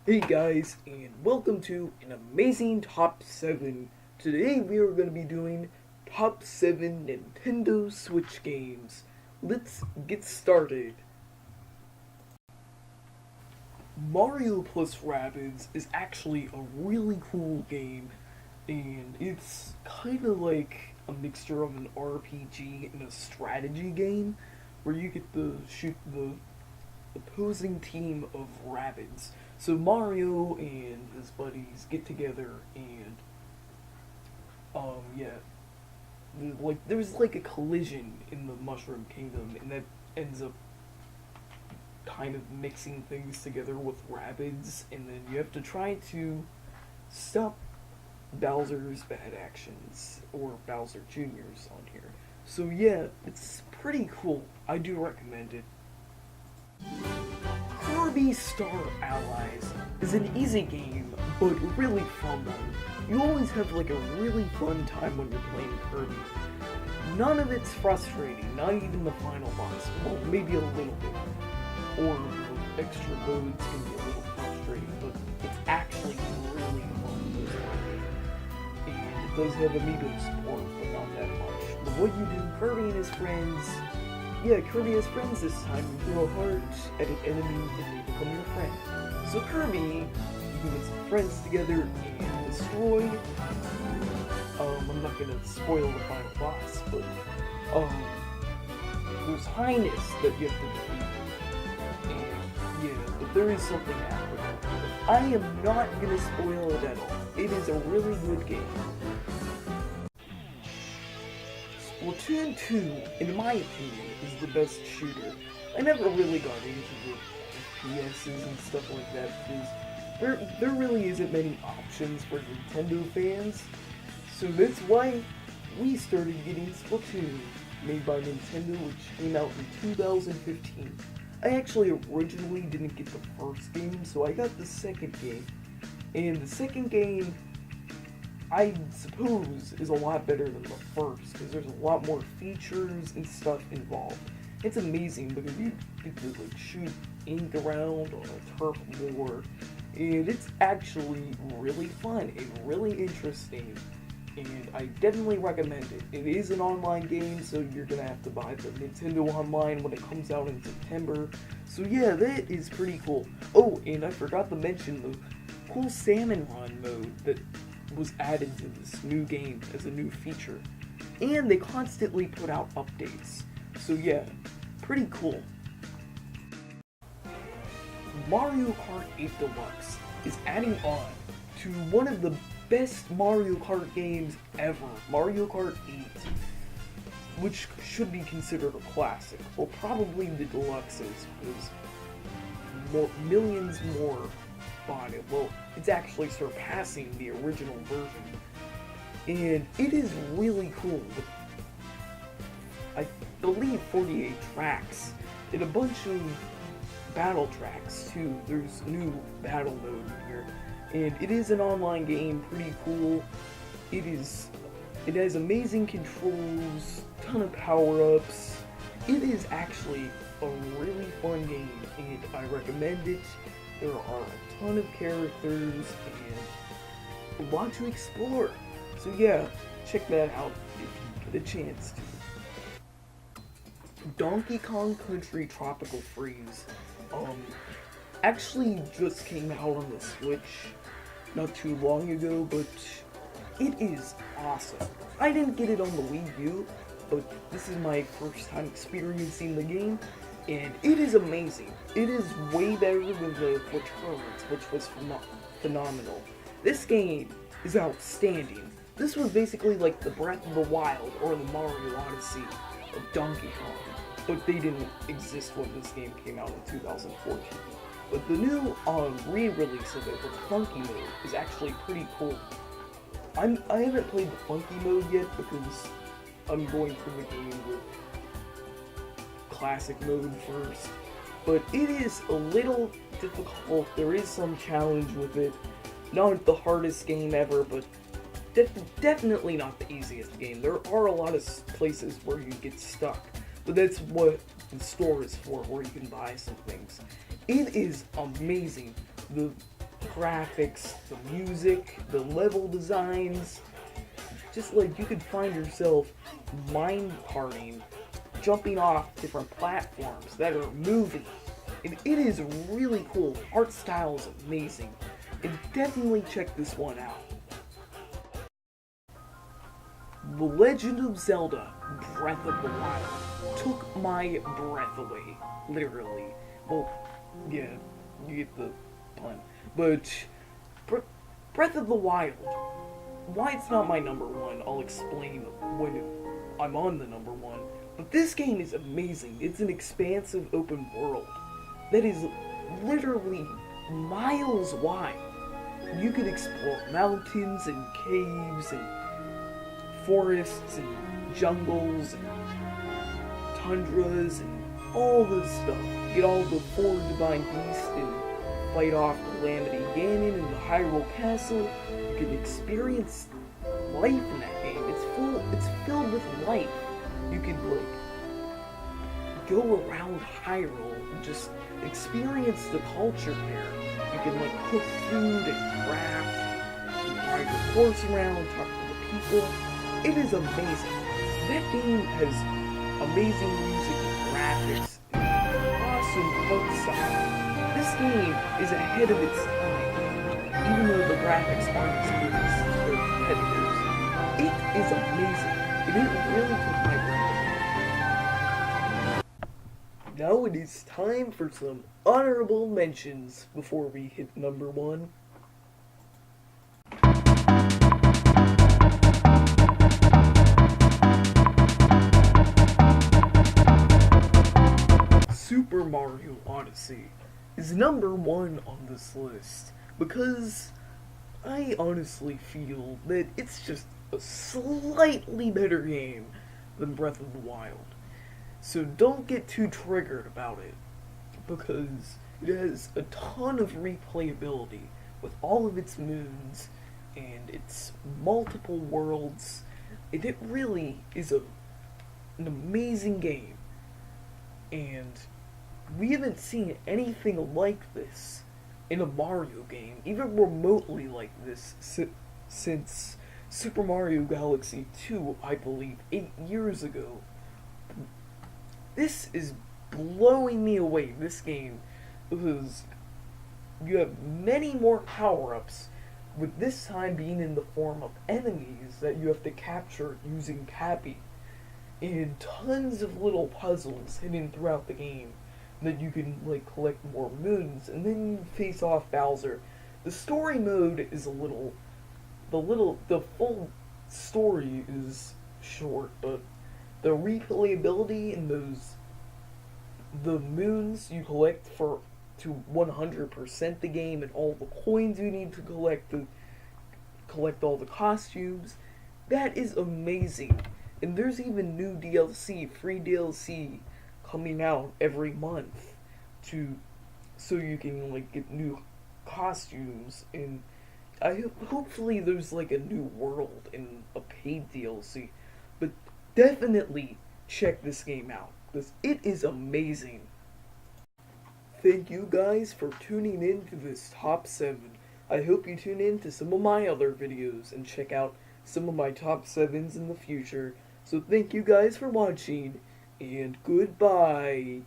Hey guys, and welcome to an amazing top 7. Today we are going to be doing top 7 Nintendo Switch games. Let's get started. Mario plus Rabbids is actually a really cool game, and it's kind of like a mixture of an RPG and a strategy game where you get to shoot the opposing team of Rabbids. So Mario and his buddies get together and yeah, there's like a collision in the Mushroom Kingdom, and that ends up kind of mixing things together with Rabbids, and then you have to try to stop Bowser's bad actions, or Bowser Jr.'s on here. So yeah, it's pretty cool. I do recommend it. Kirby Star Allies is an easy game, but really fun one. You always have like a really fun time when you're playing Kirby. None of it's frustrating, not even the final boss. Well, maybe a little bit. Or the extra modes can be a little frustrating, but it's actually really fun to play. And it does have amiibo support, but not that much. But what you do, Kirby and his friends, Kirby has friends this time. You throw a heart at an enemy and they become your friend. So Kirby, you can get some friends together and destroy. I'm not gonna spoil the final boss, but there's Highness that you have to defeat. And yeah, but there is something after that. I am not gonna spoil it at all. It is a really good game. Splatoon 2, in my opinion, is the best shooter. I never really got into the FPSs and stuff like that because there really isn't many options for Nintendo fans. So that's why we started getting Splatoon, made by Nintendo, which came out in 2015. I actually originally didn't get the first game, so I got the second game. And the second game, I suppose, is a lot better than the first, because there's a lot more features and stuff involved. It's amazing because you get to like shoot ink around on a turf war, and it's actually really fun and really interesting, and I definitely recommend it. It is an online game, so you're gonna have to buy the Nintendo Online when it comes out in September. So yeah, that is pretty cool. Oh, and I forgot to mention the cool Salmon Run mode that was added to this new game as a new feature. And they constantly put out updates. So yeah, pretty cool. Mario Kart 8 Deluxe is adding on to one of the best Mario Kart games ever, Mario Kart 8, which should be considered a classic. Well, probably the deluxe is, because millions more bought it. Well, it's actually surpassing the original version. And it is really cool. I believe 48 tracks and a bunch of battle tracks too. There's new battle mode in here. And it is an online game, pretty cool. It has amazing controls, ton of power-ups. It is actually a really fun game, and I recommend it. There are a ton of characters and a lot to explore. So yeah, check that out if you get a chance to. Donkey Kong Country Tropical Freeze actually just came out on the Switch not too long ago, but it is awesome. I didn't get it on the Wii U, but this is my first time experiencing the game, and it is amazing. It is way better than the Returns, which was phenomenal. This game is outstanding. This was basically like the Breath of the Wild or the Mario Odyssey of Donkey Kong, but they didn't exist when this game came out in 2014. But the new re-release of it with Funky Mode is actually pretty cool. I haven't played the Funky Mode yet because I'm going through the game with Classic Mode first. But it is a little difficult. There is some challenge with it. Not the hardest game ever, but definitely not the easiest game. There are a lot of places where you get stuck. But that's what the store is for, where you can buy some things. It is amazing. The graphics, the music, the level designs. Just like you could find yourself mind parting, jumping off different platforms that are moving. And it is really cool. Art style is amazing. And definitely check this one out. The Legend of Zelda Breath of the Wild took my breath away. Literally. Well, yeah, you get the pun. But Breath of the Wild, why it's not my number one, I'll explain when I'm on the number one. But this game is amazing. It's an expansive open world that is literally miles wide. You could explore mountains and caves and forests and jungles and tundras and all this stuff. Get all the four divine beasts and fight off Calamity Ganon in the Hyrule Castle. You can experience life in that game. It's filled with life. You can go around Hyrule and just experience the culture there. You can cook food and craft, and ride your horse around, talk to the people. It is amazing. That game has amazing music and graphics and awesome art style. This game is ahead of its time, even though the graphics aren't as good as their competitors. It is amazing, and it really took my breath away. Now it is time for some honorable mentions before we hit number one. Super Mario Odyssey is number one on this list because I honestly feel that it's just a slightly better game than Breath of the Wild. So don't get too triggered about it because it has a ton of replayability with all of its moons and its multiple worlds. And it really is an amazing game. And we haven't seen anything like this in a Mario game, even remotely like this, since Super Mario Galaxy 2, I believe, 8 years ago. This is blowing me away, this game, because you have many more power-ups, with this time being in the form of enemies that you have to capture using Cappy, and tons of little puzzles hidden throughout the game that you can collect more moons, and then you face off Bowser. The story mode is the full story is short, but the replayability and the moons you collect to 100% the game, and all the coins you need to collect all the costumes, that is amazing. And there's even new DLC, free DLC, coming out every month so you can get new costumes, and hopefully there's a new world and a paid DLC. But definitely check this game out because it is amazing. Thank you guys for tuning in to this top 7. I hope you tune in to some of my other videos and check out some of my top 7s in the future. So thank you guys for watching, and goodbye.